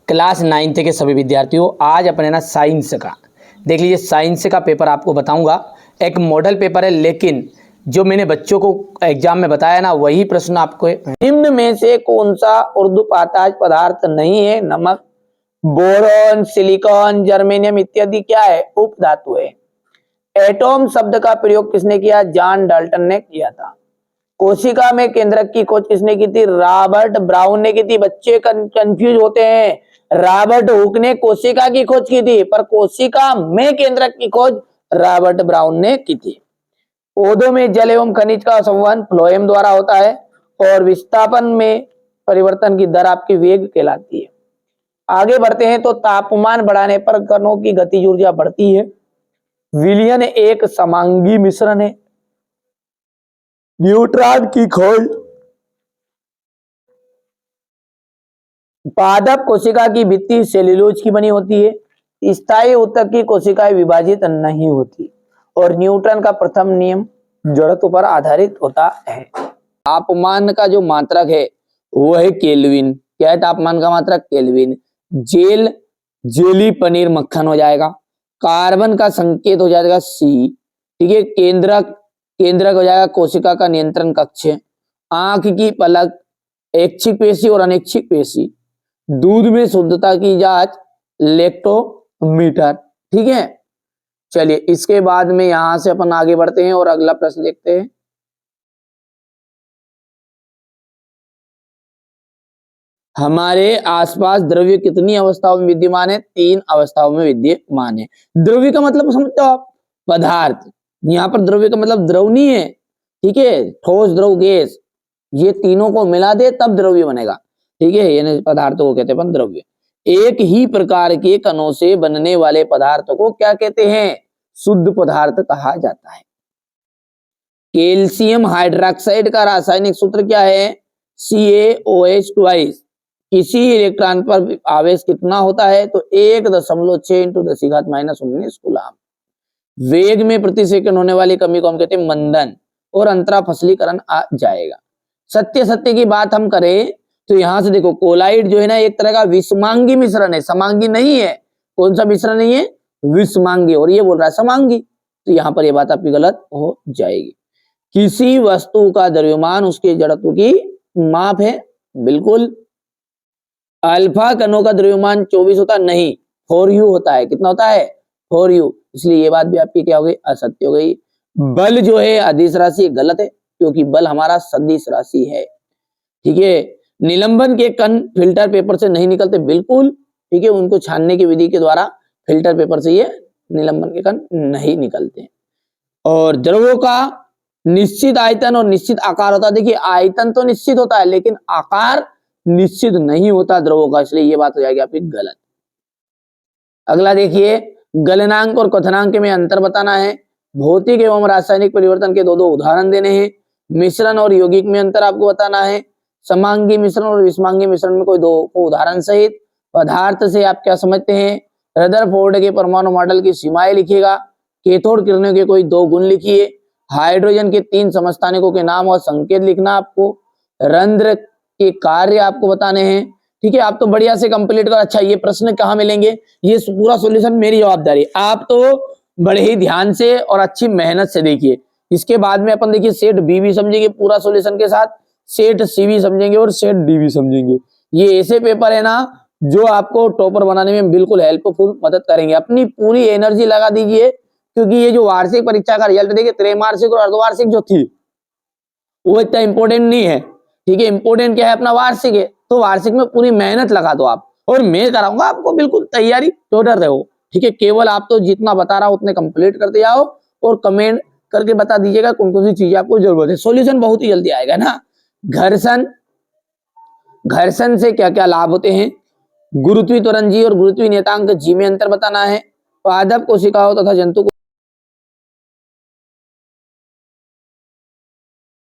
Class 9th के सभी विद्यार्थियों, आज अपने ना साइंस का देख लीजिए। साइंस का पेपर आपको बताऊंगा, एक मॉडल पेपर है, लेकिन जो मैंने बच्चों को एग्जाम में बताया ना वही प्रश्न आपको। निम्न में से कौन सा ऊर्ध्वपाताज पदार्थ नहीं है? नमक, बोरॉन, सिलिकॉन, जर्मेनियम इत्यादि क्या है? उपधातु है। एटॉम शब्द का प्रयोग किसने किया? जॉन डाल्टन ने किया था। कोशिका में केंद्रक की खोज किसने की थी? रॉबर्ट ब्राउन ने की थी। बच्चे कंफ्यूज होते हैं, रॉबर्ट हुक ने कोशिका की खोज की थी, पर कोशिका में केंद्रक की खोज रॉबर्ट ब्राउन ने की थी। पौधों में जल एवं खनिज का संवहन फ्लोएम द्वारा होता है, और विस्थापन में परिवर्तन की दर आपकी वेग कहलाती है। आगे बढ़ते हैं तो तापमान बढ़ाने पर कणों की गतिज ऊर्जा बढ़ती है। विलयन एक समांगी मिश्रण है। न्यूट्रॉन की खोज पादप कोशिका की भित्ति सेल्यूलोज की बनी होती है। स्थायी ऊतक की कोशिकाएं विभाजित नहीं होती, और न्यूटन का प्रथम नियम जड़त्व पर आधारित होता है। तापमान का जो मात्रक है वो है केल्विन। क्या है तापमान का मात्रक? केल्विन। जेल, जेली, पनीर, मक्खन हो जाएगा। कार्बन का संकेत हो जाएगा सी। ठीक है। केंद्रक, केंद्रक हो जाएगा कोशिका का नियंत्रण कक्ष। आंख की पलक, ऐच्छिक पेशी और अनैच्छिक पेशी। दूध में शुद्धता की जांच लैक्टोमीटर। ठीक है। चलिए इसके बाद में यहां से अपन आगे बढ़ते हैं और अगला प्रश्न देखते हैं। हमारे आसपास द्रव्य कितनी अवस्थाओं में विद्यमान है? 3 अवस्थाओं में विद्यमान है। द्रव्य का मतलब समझते हो आप? पदार्थ। यहां पर द्रव्य का मतलब द्रव नहीं है, ठीक है, ठोस, द्रव, गैस, ये तीनों को मिला दे तब द्रव्य बनेगा। ठीक है, यानी पदार्थों को कहते हैं द्रव्य। एक ही प्रकार के कणों से बनने वाले पदार्थों को क्या कहते हैं? शुद्ध पदार्थ कहा जाता है। कैल्शियम हाइड्रोक्साइड का रासायनिक सूत्र क्या है? CaOH2। किसी इलेक्ट्रॉन पर आवेश कितना होता है? तो 1.6 × 10⁻⁻19 कूलम। वेग में प्रति सेकंड होने वाली कमी को हम कहते हैं मंदन, और अंतरा फसलीकरण आ जाएगा। सत्य सत्य की बात हम करें तो यहां से देखो, कोलाइड जो है ना एक तरह का विषमांगी मिश्रण है, समांगी नहीं है। कौन सा मिश्रण नहीं है? विषमांगी, और ये बोल रहा है समांगी, तो यहां पर ये बात आपकी गलत हो जाएगी। किसी वस्तु का द्रव्यमान उसके जड़त्व की माप है, बिल्कुल। अल्फा कणों का द्रव्यमान 24 होता नहीं, 4u होता है। कितना होता है? 4u। इसलिए ये बात भी आपकी क्या हो गई? असत्य हो गई। बल जो है अदिश राशि, गलत है, क्योंकि बल हमारा सदिश राशि है। ठीक है। निलंबन के कण फिल्टर पेपर से नहीं निकलते, बिल्कुल। ठीक है, उनको छानने की विधि के द्वारा फिल्टर पेपर से ये निलंबन के कण नहीं निकलते। और द्रवों का निश्चित आयतन और निश्चित आकार होता है। देखिए आयतन तो निश्चित होता है, लेकिन आकार निश्चित नहीं होता द्रवों का, इसलिए ये बात हो जाएगी आपकी गलत। अगला देखिए, गलनांक और क्वथनांक में अंतर बताना है। भौतिक एवं रासायनिक परिवर्तन के दो उदाहरण देने हैं। मिश्रण और यौगिक में अंतर आपको बताना है। समांगी मिश्रण और विषमांगी मिश्रण में कोई 2 उदाहरण सहित। पदार्थ से आप क्या समझते हैं? रदरफोर्ड के परमाणु मॉडल की सीमाएं लिखिएगा। कैथोड किरणों के कोई 2 गुण लिखिए। हाइड्रोजन के 3 समस्थानिकों के नाम और संकेत लिखना आपको। रंध्र के कार्य आपको बताने हैं। ठीक है, आप तो बढ़िया से कंप्लीट कर। अच्छा, ये प्रश्न कहाँ मिलेंगे? ये पूरा सॉल्यूशन मेरी जवाबदारी, आप तो बड़े ही ध्यान से और अच्छी मेहनत से देखिए। इसके बाद में अपन देखिए सेट बी भी समझेंगे पूरा सॉल्यूशन के साथ, सेट सी भी समझेंगे और सेट डी भी समझेंगे। ये ऐसे पेपर है ना जो आपको टॉपर बनाने में बिल्कुल हेल्पफुल मदद करेंगे। अपनी पूरी एनर्जी लगा दीजिए, क्योंकि ये जो वार्षिक परीक्षा का रिजल्ट देखिए, त्रैमासिक और अर्धवार्षिक जो थी वो इतना इंपॉर्टेंट नहीं है। ठीक है, इंपॉर्टेंट क्या है? अपना वार्षिक है, तो वार्षिक में पूरी मेहनत लगा दो आप, और मैं कराऊंगा आपको बिल्कुल तैयारी, टोटर रहो। ठीक है, केवल आप तो जितना बता रहा हूं उतने कंप्लीट करते जाओ, और कमेंट करके बता दीजिएगा कौन कौन सी चीजें आपको जरूरत है। सॉल्यूशन बहुत ही जल्दी आएगा ना। घर्षण, घर्षण से क्या क्या लाभ होते हैं? गुरुत्वीय त्वरण जी और गुरुत्वीय नियतांक जी में अंतर बताना है। पादप कोशिकाओं तथा जंतु